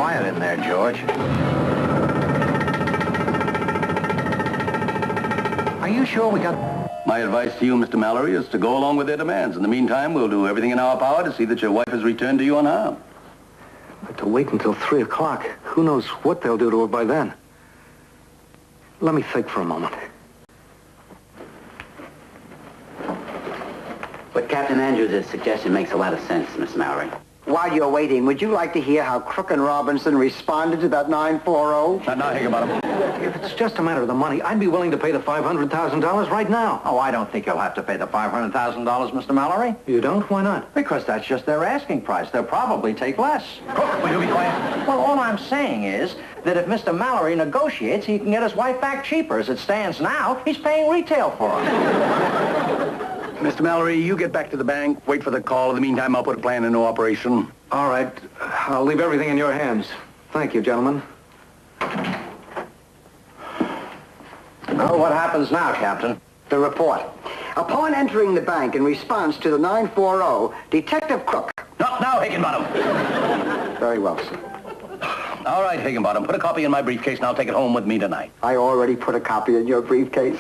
quiet in there, George. Are you sure we got... My advice to you, Mr. Mallory, is to go along with their demands. In the meantime, we'll do everything in our power to see that your wife is returned to you unharmed. But to wait until 3 o'clock, who knows what they'll do to her by then? Let me think for a moment. But Captain Andrews' suggestion makes a lot of sense, Miss Mallory. While you're waiting, would you like to hear how Crook and Robinson responded to that 940? Now, Higginbottom. If it's just a matter of the money, I'd be willing to pay the $500,000 right now. Oh, I don't think you'll have to pay the $500,000, Mr. Mallory. You don't? Why not? Because that's just their asking price. They'll probably take less. Crook, will you be quiet? Well, all I'm saying is that if Mr. Mallory negotiates, he can get his wife back cheaper. As it stands now, he's paying retail for her. Mr. Mallory, you get back to the bank, wait for the call. In the meantime, I'll put a plan into operation. All right. I'll leave everything in your hands. Thank you, gentlemen. Well, what happens now, Captain? The report. Upon entering the bank in response to the 940, Detective Crook... Not now, Higginbottom. Very well, sir. All right, Higginbottom, put a copy in my briefcase and I'll take it home with me tonight. I already put a copy in your briefcase.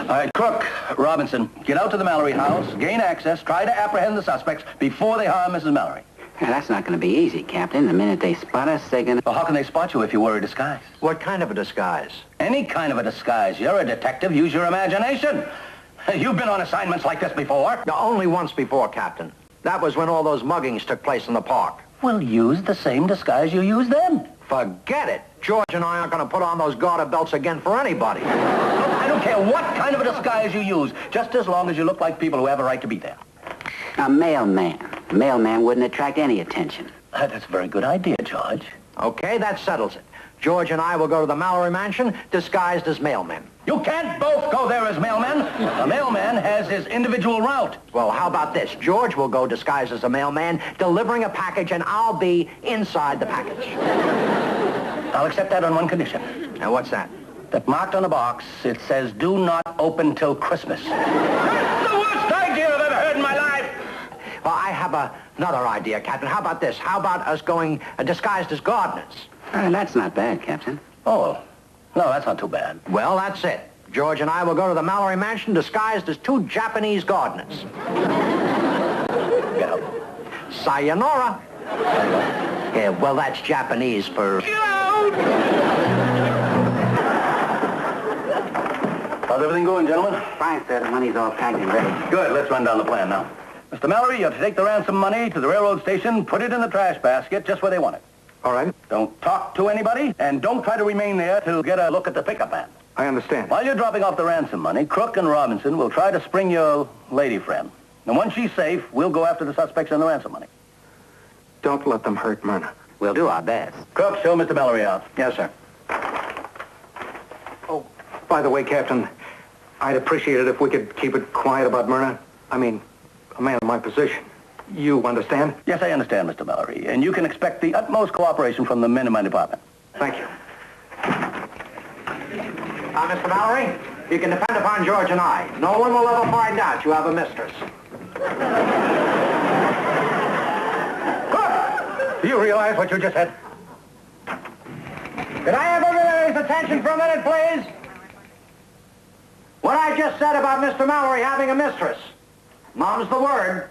All right, Crook, Robinson, get out to the Mallory house, gain access, try to apprehend the suspects before they harm Mrs. Mallory. Yeah, that's not going to be easy, Captain. The minute they spot us, they're going to... Well, how can they spot you if you wear a disguise? What kind of a disguise? Any kind of a disguise. You're a detective. Use your imagination. You've been on assignments like this before. No, only once before, Captain. That was when all those muggings took place in the park. Well, use the same disguise you used then. Forget it. George and I aren't going to put on those garter belts again for anybody. I don't care what kind of a disguise you use, just as long as you look like people who have a right to be there. A mailman. A mailman wouldn't attract any attention. That's a very good idea, George. Okay, that settles it. George and I will go to the Mallory mansion disguised as mailmen. You can't both go there as mailmen. A mailman has his individual route. Well, how about this? George will go disguised as a mailman, delivering a package, and I'll be inside the package. I'll accept that on one condition. Now, what's that? That marked on the box, it says, do not open till Christmas. That's the worst idea I've ever heard in my life. Well, I have another idea, Captain. How about this? How about us going disguised as gardeners? That's not bad, Captain. Oh, no, that's not too bad. Well, that's it. George and I will go to the Mallory mansion disguised as 2 Japanese gardeners. Get out. Sayonara. Yeah, well, that's Japanese for... Get out! How's everything going, gentlemen? Fine, sir. The money's all packed and ready. Good. Let's run down the plan now. Mr. Mallory, you have to take the ransom money to the railroad station, put it in the trash basket just where they want it. All right. Don't talk to anybody, and don't try to remain there to get a look at the pickup van. I understand. While you're dropping off the ransom money, Crook and Robinson will try to spring your lady friend. And once she's safe, we'll go after the suspects and the ransom money. Don't let them hurt Myrna. We'll do our best. Crook, show Mr. Mallory out. Yes, sir. Oh, by the way, Captain, I'd appreciate it if we could keep it quiet about Myrna. I mean, a man in my position. You understand? Yes, I understand, Mr. Mallory. And you can expect the utmost cooperation from the men in my department. Thank you. Mr. Mallory, you can depend upon George and I. No one will ever find out you have a mistress. Do you realize what you just said? Could I have everybody's attention for a minute, please? What I just said about Mr. Mallory having a mistress. Mom's the word.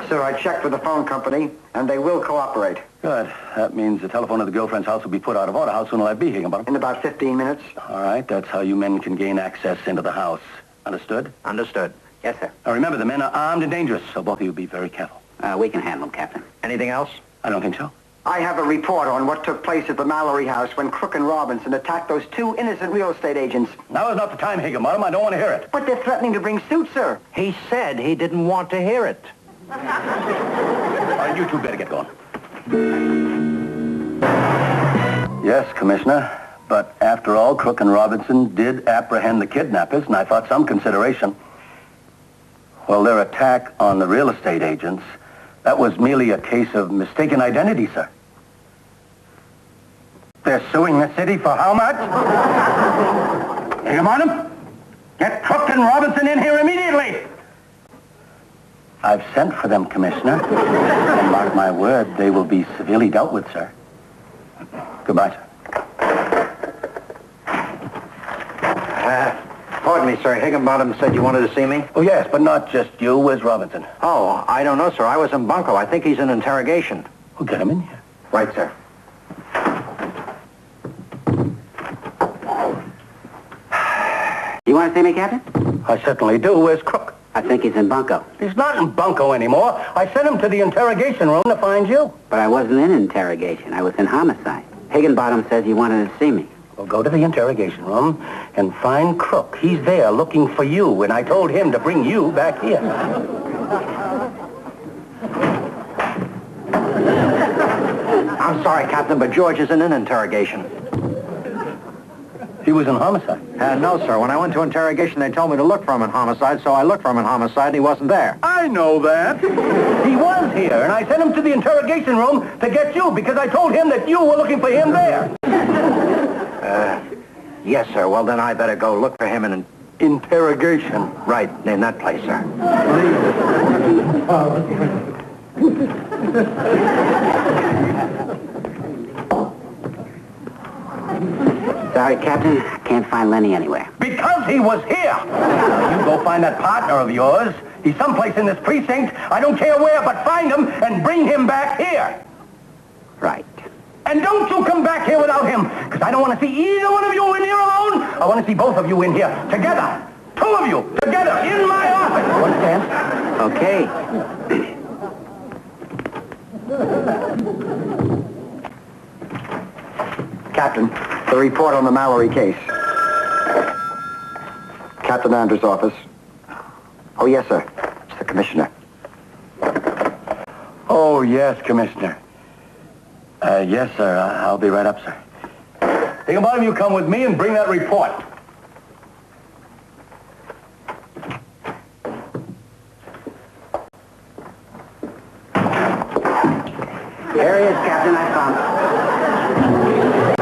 Sir, I checked with the phone company, and they will cooperate. Good. That means the telephone at the girlfriend's house will be put out of order. How soon will that be, Higginbottom? In about 15 minutes. All right. That's how you men can gain access into the house. Understood? Understood. Yes, sir. Now, remember, the men are armed and dangerous, so both of you be very careful. We can handle them, Captain. Anything else? I don't think so. I have a report on what took place at the Mallory house when Crook and Robinson attacked those 2 innocent real estate agents. Now is not the time, Higginbottom. I don't want to hear it. But they're threatening to bring suit, sir. He said he didn't want to hear it. All right, you two better get going. Yes, Commissioner. But after all, Crook and Robinson did apprehend the kidnappers, and I thought some consideration. Well, their attack on the real estate agents, that was merely a case of mistaken identity, sir. They're suing the city for how much? Higginbottom, get Crook and Robinson in here immediately. I've sent for them, Commissioner. And mark my word, they will be severely dealt with, sir. Goodbye, sir. Pardon me, sir. Higginbottom said you wanted to see me? Oh, yes, but not just you. Where's Robinson? Oh, I don't know, sir. I was in bunco. I think he's in interrogation. Well, get him in here. Right, sir. You want to see me, Captain? I certainly do. Where's Crook? I think he's in bunco. He's not in bunco anymore. I sent him to the interrogation room to find you. But I wasn't in interrogation. I was in homicide. Higginbottom says he wanted to see me. Well, go to the interrogation room and find Crook. He's there looking for you, and I told him to bring you back here. I'm sorry, Captain, but George isn't in interrogation. He was in homicide. No, sir. When I went to interrogation, they told me to look for him in homicide, so I looked for him in homicide, and he wasn't there. I know that. He was here, and I sent him to the interrogation room to get you because I told him that you were looking for him there. Yes, sir. Well, then I better go look for him in Interrogation. Right, in that place, sir. Sorry, Captain. I can't find Lenny anywhere. Because he was here. You go find that partner of yours. He's someplace in this precinct. I don't care where, but find him and bring him back here. Right. And don't you come back here without him, because I don't want to see either one of you in here alone. I want to see both of you in here together. Two of you together in my office. Understand? Okay. Captain, the report on the Mallory case. Captain Andrews' office. Oh, yes, sir. It's the commissioner. Oh, yes, Commissioner. Yes, sir. I'll be right up, sir. Higginbottom, you come with me and bring that report. There he is, Captain. I found him.